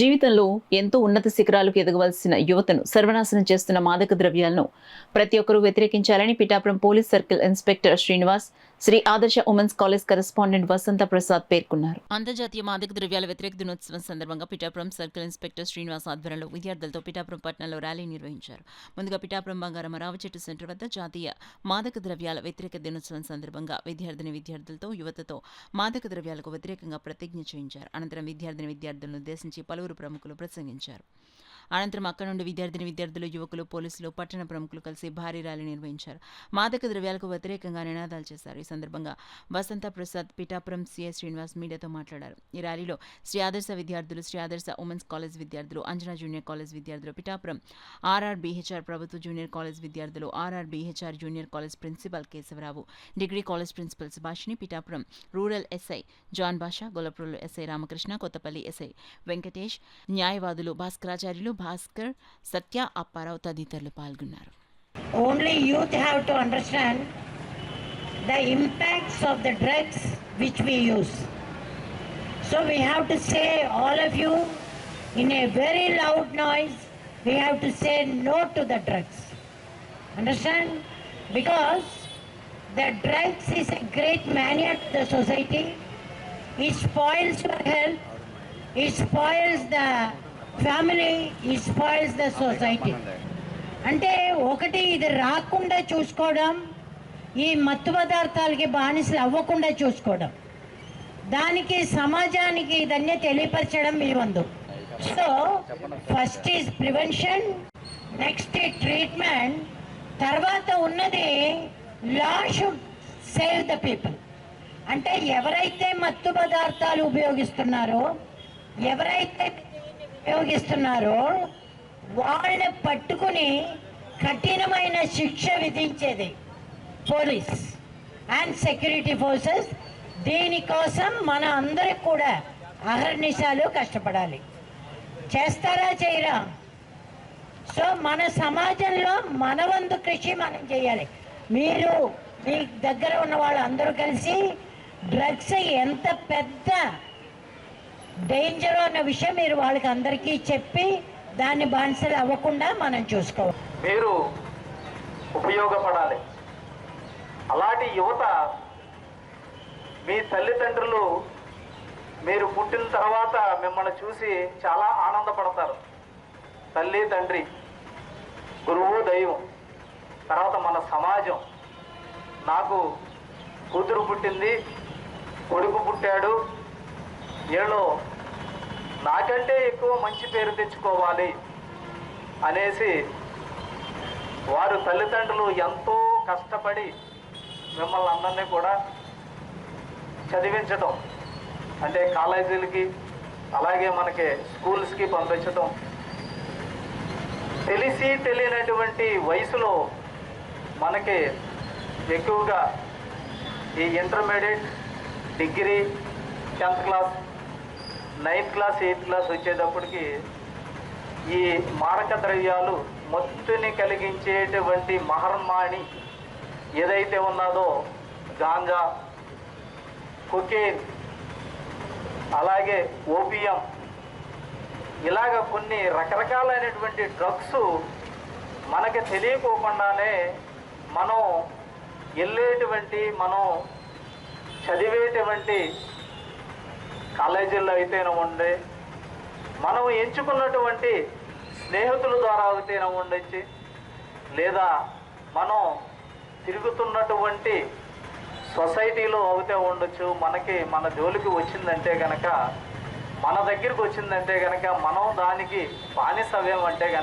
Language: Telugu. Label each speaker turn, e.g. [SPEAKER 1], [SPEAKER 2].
[SPEAKER 1] జీవితంలో ఎంతో ఉన్నత శిఖరాలకు ఎదగవలసిన యువతను సర్వనాశనం చేస్తున్న మాదక ద్రవ్యాలను ప్రతి ఒక్కరూ వ్యతిరేకించాలని Pithapuram police circle inspector Srinivas, Sri Adarsha women's college correspondent Vasantha Prasad పేర్కొన్నారు. అంతర్జాతీయ మాదక ద్రవ్యాల వ్యతిరేక దినోత్సవం సందర్భంగా పిఠాపురం సర్కిల్ ఇన్స్పెక్టర్ శ్రీనివాస్ ఆధ్వర్యంలో విద్యార్థులతో పిఠాపురం పట్టణంలో ర్యాలీ నిర్వహించారు. ముందుగా పిఠాపురం బంగారం రావచెట్టు సెంటర్ వద్ద జాతీయ మాదక ద్రవ్యాల వ్యతిరేక దినోత్సవం సందర్భంగా విద్యార్థులతో యువతతో మాదక ద్రవ్యాలకు వ్యతిరేకంగా ప్రతిజ్ఞ చేయించారు. అనంతరం విద్యార్థులను ఉద్దేశించి పలువురు ప్రముఖులు ప్రసంగించారు. అనంతరం అక్కడి నుండి విద్యార్థులు, యువకులు, పోలీసులు, పట్టణ ప్రముఖులు కలిసి భారీ ర్యాలీ నిర్వహించారు. మాదక ద్రవ్యాలకు వ్యతిరేకంగా నినాదాలు చేశారు. ఈ సందర్భంగా వసంత ప్రసాద్, పిఠాపురం సిఐ శ్రీనివాస్ మీడియాతో మాట్లాడారు. ఈ ర్యాలీలో శ్రీ ఆదర్శ విద్యార్థులు, శ్రీ ఆదర్శ ఉమెన్స్ కాలేజ్ విద్యార్థులు, అంజనా జూనియర్ కాలేజ్ విద్యార్థులు, పిఠాపురం ఆర్ఆర్బీహెచ్ఆర్ ప్రభుత్వ జూనియర్ కాలేజ్ విద్యార్థులు, RRBHR junior college principal Kesavarao, degree college principal Subhashini, Pithapuram rural SI John Basha, Gollaprolu SI Ramakrishna, Kothapalli SI Venkatesh, న్యాయవాదులు భాస్కరాచార్యులు, భాస్కర్, సత్య, అప్పారావు తదితరులు పాల్గొన్నారు.
[SPEAKER 2] Only youth have to understand the impacts of the drugs which we use. So we have to say, all of you, in a very loud noise, we have to say no to the drugs. Understand? Because the drugs is a great mania to the society. It spoils your health. It spoils the family. It spoils the society. అంటే ఒకటి ఇది రాకుండా చూసుకోవడం, ఈ మత్తు పదార్థాలకి బానిసలు అవ్వకుండా చూసుకోవడం, దానికి సమాజానికి ఇదన్నీ తెలియపరచడం మీ వంతు. So first is prevention, next treatment, తర్వాత ఉన్నది లా షుడ్ సేవ్ ద పీపుల్. అంటే ఎవరైతే మత్తు పదార్థాలు ఉపయోగిస్తున్నారో వాళ్ళని పట్టుకుని కఠినమైన శిక్ష విధించేది పోలీస్ అండ్ సెక్యూరిటీ ఫోర్సెస్. దీనికోసం మన అందరికి కూడా అహర్నిశాలు కష్టపడాలి. చేస్తారా చేయరా? సో మన సమాజంలో మన వంతు కృషి మనం చేయాలి. మీరు మీ దగ్గర ఉన్న వాళ్ళందరూ కలిసి డ్రగ్స్ ఎంత పెద్ద డేంజర్ అన్న విషయం మీరు వాళ్ళకి అందరికీ చెప్పి దాన్ని బానిసలు అవ్వకుండా మనం చూసుకోవాలి.
[SPEAKER 3] మీరు ఉపయోగపడాలి. అలాంటి యువత, మీ తల్లిదండ్రులు మీరు పుట్టిన తర్వాత మిమ్మల్ని చూసి చాలా ఆనందపడతారు. తల్లి, తండ్రి, గురువు, దైవం, తర్వాత మన సమాజం. నాకు కూతురు పుట్టింది, కొడుకు పుట్టాడు, వీళ్ళు నాకంటే ఎక్కువ మంచి పేరు తెచ్చుకోవాలి అనేసి వారు తల్లిదండ్రులు ఎంతో కష్టపడి మిమ్మల్ని అందరినీ కూడా చదివించడం, అంటే కాలేజీలకి అలాగే మనకి స్కూల్స్కి పంపించడం. తెలిసి తెలియనటువంటి వయసులో మనకి ఎక్కువగా ఈ intermediate, degree, 10th class, 9th class, 8th class వచ్చేటప్పటికి ఈ మారక ద్రవ్యాలు మత్తుని కలిగించేటువంటి మహర్మాణి ఏదైతే ఉన్నదో గాంజా, కొకేన్, అలాగే ఓపియం, ఇలాగ కొన్ని రకరకాలైనటువంటి డ్రగ్స్ మనకి తెలియకోకుండానే మనం చదివేటువంటి కాలేజీల్లో అయితేనే మనం ఎంచుకున్నటువంటి స్నేహితుల ద్వారా అయితేనే ఉండొచ్చు, లేదా మనం తిరుగుతున్నటువంటి సొసైటీలో అవుతే ఉండొచ్చు. మన జోలికి వచ్చిందంటే కనుక, మన దగ్గరికి వచ్చిందంటే కనుక మనం దానికి బానిసవ్యం అంటే కనుక